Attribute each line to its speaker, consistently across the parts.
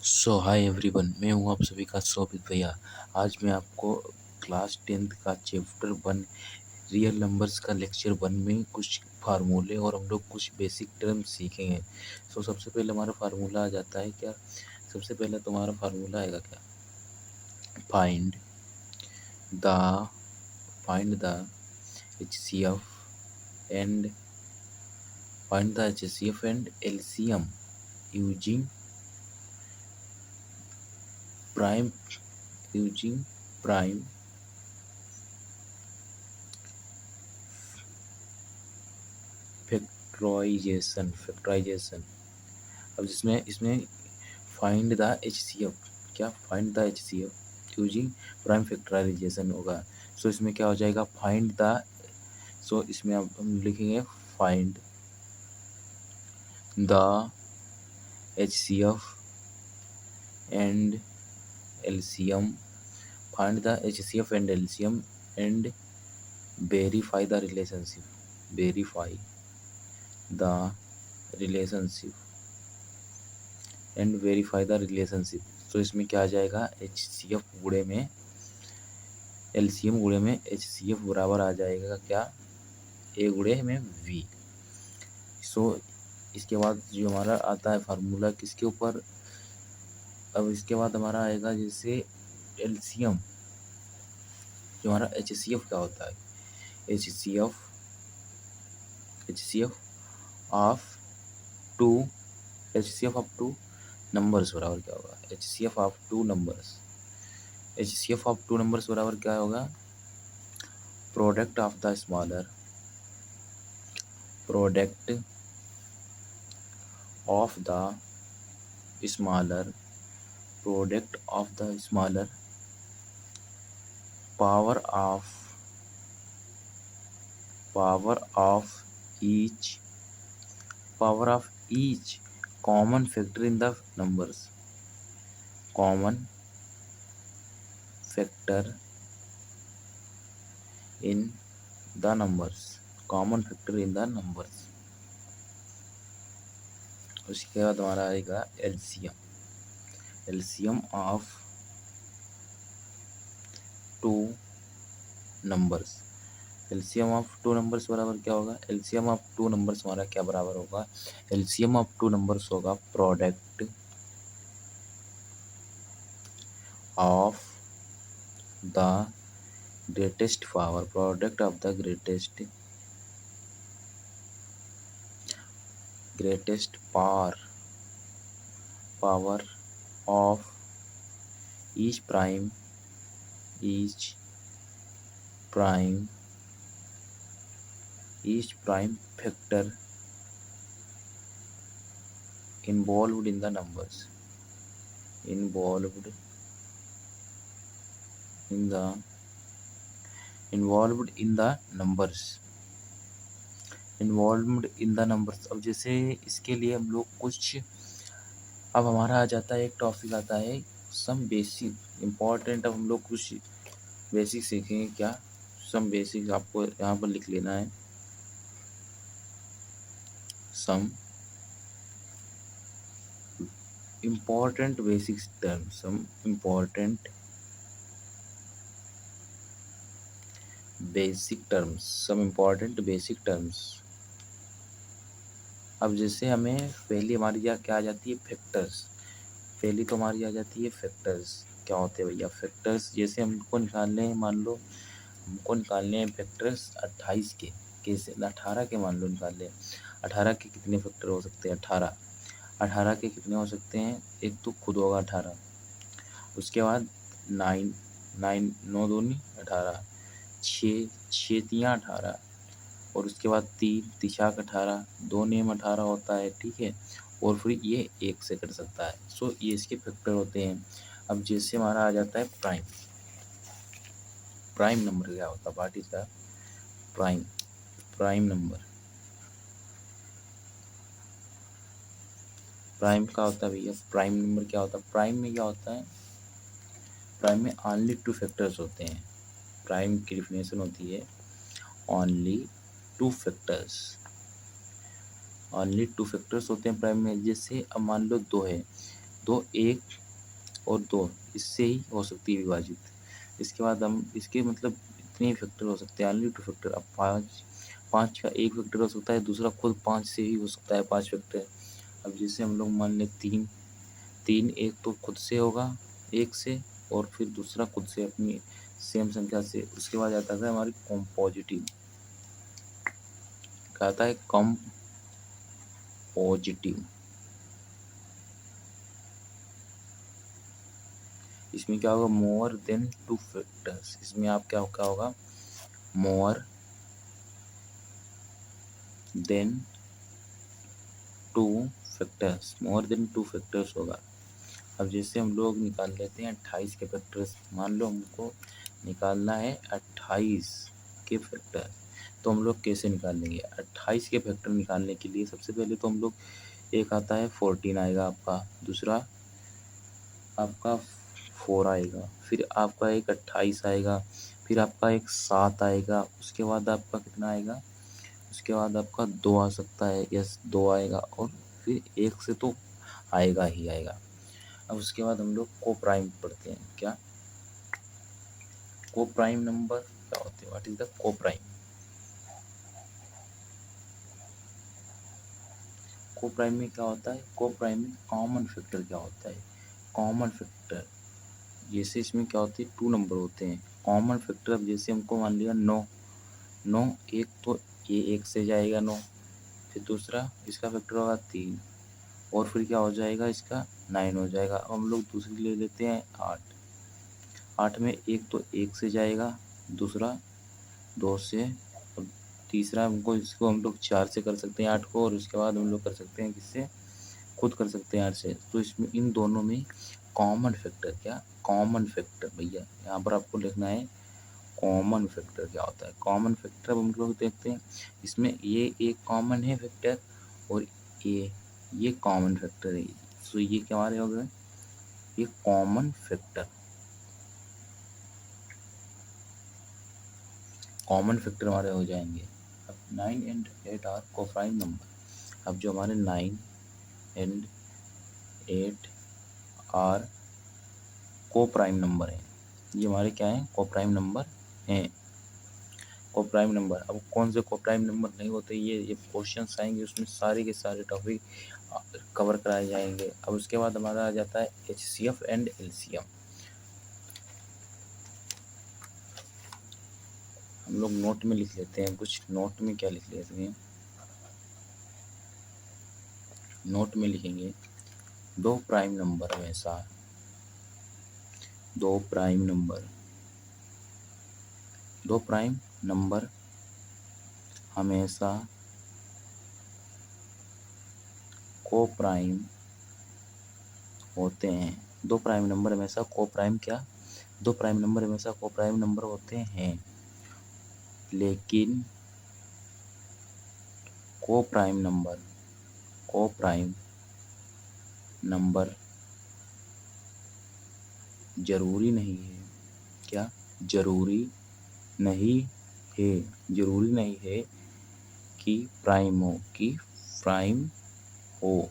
Speaker 1: सो hi everyone, मैं हूं आप सभी का शोभित भैया। आज मैं आपको क्लास 10th का चैप्टर 1 रियल नंबर्स का लेक्चर 1 में कुछ फार्मूले और हम लोग कुछ बेसिक टर्म सीखेंगे। सो सबसे पहले हमारा फार्मूला आ जाता है क्या? सबसे पहले तुम्हारा फार्मूला आएगा क्या? Find the find the HCF and LCM using prime using prime factorization. अब जिसमें इसमें फाइंड द HCF, क्या find the HCF using prime factorization होगा। सो इसमें क्या हो जाएगा? फाइंड द, सो इसमें अब हम लिखेंगे find the HCF and LCM, find the HCF and LCM and verify the relationship, verify the relationship and verify the relationship. तो इसमें क्या आ जाएगा? HCF गुणे में LCM गुणे में HCF बराबर आ जाएगा क्या? A गुणे में V। सो इसके बाद जो हमारा आता है फार्मूला किसके ऊपर? अब इसके बाद हमारा आएगा जैसे LCM, जो हमारा HCF क्या होता है? HCF of two HCF of two numbers बराबर क्या होगा? HCF ऑफ टू नंबर्स बराबर क्या होगा? Product of the smaller product of the smaller product of the smaller power of each common factor in the numbers, common factor in the numbers, common factor in the numbers. उसके बाद हमारा आएगा LCM of two numbers. LCM of two numbers बराबर क्या होगा? LCM of two numbers हमारा क्या बराबर होगा? एलसीएम ऑफ टू नंबर्स होगा product of the greatest power, product of the greatest power of each prime factor involved in the numbers, involved in the numbers। अब जैसे इसके लिए हम लोग कुछ, अब हमारा आ जाता है एक टॉपिक आता है सम बेसिक इम्पॉर्टेंट। अब हम लोग कुछ बेसिक सीखेंगे। क्या सम बेसिक? आपको यहाँ पर लिख लेना है some important basic terms, some important basic terms. अब जैसे हमें पहली हमारी क्या आ जाती है? फैक्टर्स। पहली तो हमारी आ जाती है फैक्टर्स। क्या होते हैं भैया फैक्टर्स? जैसे हमको निकालने हैं, मान लो हमको निकालने हैं फैक्टर्स 28 के, कैसे? 18 के मान लो निकाल लें। 18 के कितने फैक्टर हो सकते हैं? 18 के कितने हो सकते हैं? एक तो खुद होगा 18, उसके बाद 9 दूनी 18, 6 तियाँ 18, और उसके बाद 3 तिछाक 18, 2 नेम 18 होता है, ठीक है। और फिर ये 1 से कट सकता है। सो ये इसके फैक्टर होते हैं। अब जैसे हमारा आ जाता है प्राइम नंबर। क्या होता है? What is the prime number? Prime क्या होता है भैया? प्राइम नंबर क्या होता है? प्राइम में क्या होता है? प्राइम में ओनली 2 फैक्टर्स होते हैं। प्राइम की डिफिनेशन होती है ओनली 2 फैक्टर्स होते हैं प्राइम में। जैसे अब मान लो 2 है, तो 1 और 2 इससे ही हो सकती है विभाजित। इसके बाद हम इसके मतलब इतने ही फैक्टर हो सकते हैं, ओनली 2 फैक्टर। अब 5 का 1 फैक्टर हो सकता है, दूसरा खुद 5 से ही हो सकता है 5 फैक्टर। अब जैसे हम लोग मान लें 3 एक तो खुद से होगा 1 से, और फिर दूसरा खुद से अपनी सेम संख्या से। उसके बाद आता है हमारी कॉम्पोजिटिव, क्या आता है कॉम्पोजिटिव। इसमें क्या होगा, मोर देन 2 फैक्टर्स। इसमें आप क्या होगा, more than 2 factors, more than 2 factors होगा। अब जैसे हम लोग निकाल लेते हैं 28 के फैक्टर्स। मान लो हमको निकालना है 28 के फैक्टर, तो हम लोग कैसे निकाल लेंगे 28 के फैक्टर निकालने के लिए? सबसे पहले तो हम लोग, एक आता है 14 आएगा आपका, दूसरा आपका 4 आएगा, फिर आपका एक 28 आएगा, फिर आपका एक 7 आएगा, उसके बाद आपका कितना आएगा, उसके बाद आपका 2 आ सकता है, यस 2 आएगा, और फिर 1 से तो आएगा ही आएगा। अब उसके बाद हम लोग को प्राइम पढ़ते हैं। क्या को प्राइम नंबर क्या होते हैं, व्हाट इज द को प्राइम? को प्राइम में क्या होता है, को प्राइम में कॉमन फैक्टर क्या होता है, कॉमन फैक्टर। जैसे इसमें क्या होती है, 2 नंबर होते हैं कॉमन फैक्टर। अब जैसे हमको मान लिया 9, एक तो ये 1 से जाएगा 9, फिर दूसरा इसका फैक्टर होगा 3, और फिर क्या हो जाएगा, इसका 9 हो जाएगा। अब हम लोग दूसरी ले लेते हैं 8 में एक तो 1 से जाएगा, दूसरा 2 से, और तीसरा इसको हम लोग 4 से कर सकते हैं 8 को, और उसके बाद हम लोग कर सकते हैं किससे, खुद कर सकते हैं 8 से। तो इसमें इन दोनों में कॉमन फैक्टर, क्या कॉमन फैक्टर भैया यहाँ पर आपको लिखना है, कॉमन फैक्टर क्या होता है। कॉमन फैक्टर अब हम लोग देखते हैं, इसमें ये एक कॉमन है फैक्टर, और ये कॉमन फैक्टर है। तो ये क्या हमारे हो गए, ये कॉमन फैक्टर, कॉमन फैक्टर हमारे हो जाएंगे। अब 9 एंड 8 आर कोप्राइम नंबर। अब जो हमारे 9 एंड 8 आर कोप्राइम नंबर है, ये हमारे क्या है, कोप्राइम नंबर हैं। कोप्राइम नंबर, अब कौन से कोप्राइम नंबर नहीं होते, ये क्वेश्चंस आएंगे, उसमें सारे के सारे टॉपिक कवर कराए जाएंगे। अब उसके बाद हमारा आ जाता है HCF एंड LCM। हम लोग नोट में लिख लेते हैं कुछ, नोट में क्या लिख लेते हैं, नोट में लिखेंगे 2 प्राइम नंबर हमेशा, 2 प्राइम नंबर, 2 प्राइम नंबर हमेशा को प्राइम होते हैं। 2 प्राइम नंबर हमेशा को प्राइम क्या, 2 प्राइम नंबर हमेशा को प्राइम नंबर होते हैं, लेकिन को प्राइम नंबर, को प्राइम नंबर जरूरी नहीं है, क्या जरूरी नहीं है, जरूरी नहीं है कि प्राइम हो, कि प्राइम हो।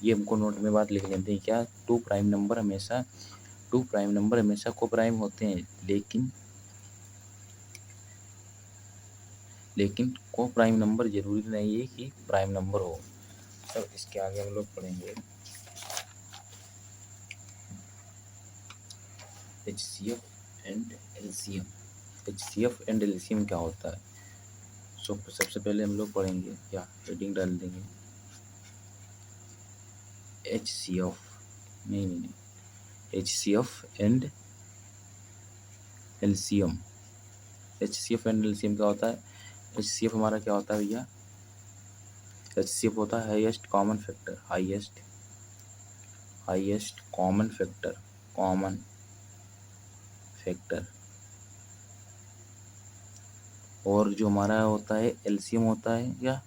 Speaker 1: ये हमको नोट में बात लिख लेते हैं, क्या 2 प्राइम नंबर हमेशा, 2 प्राइम नंबर हमेशा को प्राइम होते हैं, लेकिन को प्राइम नंबर जरूरी नहीं है कि प्राइम नंबर हो। तब इसके आगे हम लोग पढ़ेंगे HCF and LCM। HCF and LCM क्या होता है। सबसे पहले हम लोग पढ़ेंगे, या हेडिंग डाल देंगे HCF, नहीं, HCF and LCM। HCF and LCM क्या होता है, HCF हमारा क्या होता है भैया, HCF होता है highest common factor, highest common factor, common factor. और जो हमारा होता है LCM होता है क्या,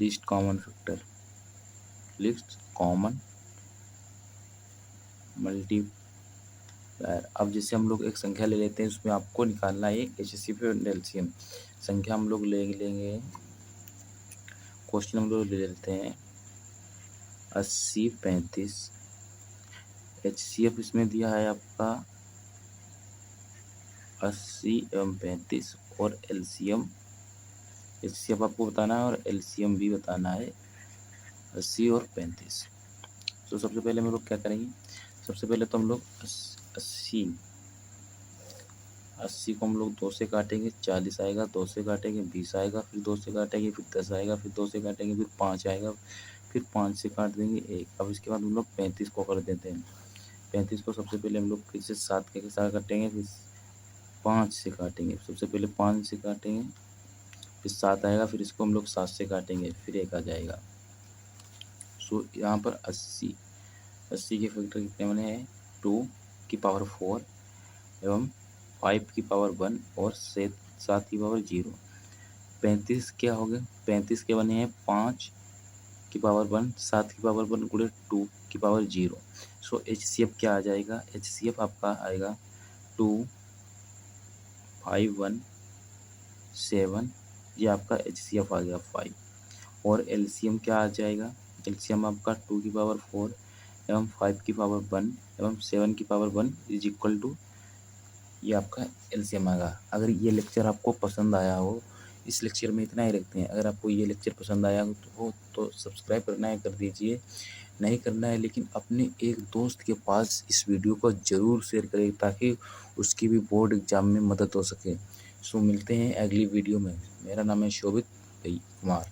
Speaker 1: least common factor, least common multiplier. अब जैसे हम लोग एक संख्या ले लेते हैं, उसमें आपको निकालना है HCF और LCM। संख्या हम लोग ले लेंगे क्वेश्चन हम लोग ले लेते हैं 80 35। HCF इसमें दिया है आपका 80 एवं 35 और LCM HCF आपको बताना है और LCM भी बताना है 80 और 35। तो सबसे पहले हम लोग क्या करेंगे, सबसे पहले तो हम लोग 80 को हम लोग 2 से काटेंगे 40 आएगा, 2 से काटेंगे 20 आएगा, फिर 2 से काटेंगे फिर 10 आएगा, फिर 2 से काटेंगे फिर 5 आएगा, फिर 5 से काट देंगे 1। अब इसके बाद हम लोग 35 को कर देते हैं। 35 को सबसे पहले हम लोग फिर से 7 के साथ काटेंगे, फिर 5 से काटेंगे। सबसे पहले 5 से काटेंगे, फिर 7 आएगा, फिर इसको हम लोग 7 से काटेंगे, फिर 1 आ जाएगा। सो यहाँ पर 80 के फैक्टर कितने बने हैं, 2 की पावर 4 एवं 5 की पावर 1 और 7 की पावर 0। 35 क्या हो गए, 35 के बने हैं 5 की पावर 1, 7 की पावर 1 गुणे 2 की पावर 0। सो HCF क्या आ जाएगा, HCF आपका आएगा 2 5 1 7, ये आपका HCF आ गया 5। और LCM क्या आ जाएगा, LCM आपका 2 की पावर 4 एवं 5 की पावर 1 एवं 7 की पावर 1 इज इक्वल टू, ये आपका LCM आएगा। अगर ये लेक्चर आपको पसंद आया हो, इस लेक्चर में इतना ही रखते हैं। अगर आपको ये लेक्चर पसंद आया हो तो सब्सक्राइब करना है कर दीजिए, नहीं करना है लेकिन अपने एक दोस्त के पास इस वीडियो को ज़रूर शेयर करें ताकि उसकी भी बोर्ड एग्ज़ाम में मदद हो सके। सो मिलते हैं अगली वीडियो में। मेरा नाम है शोभित कुमार।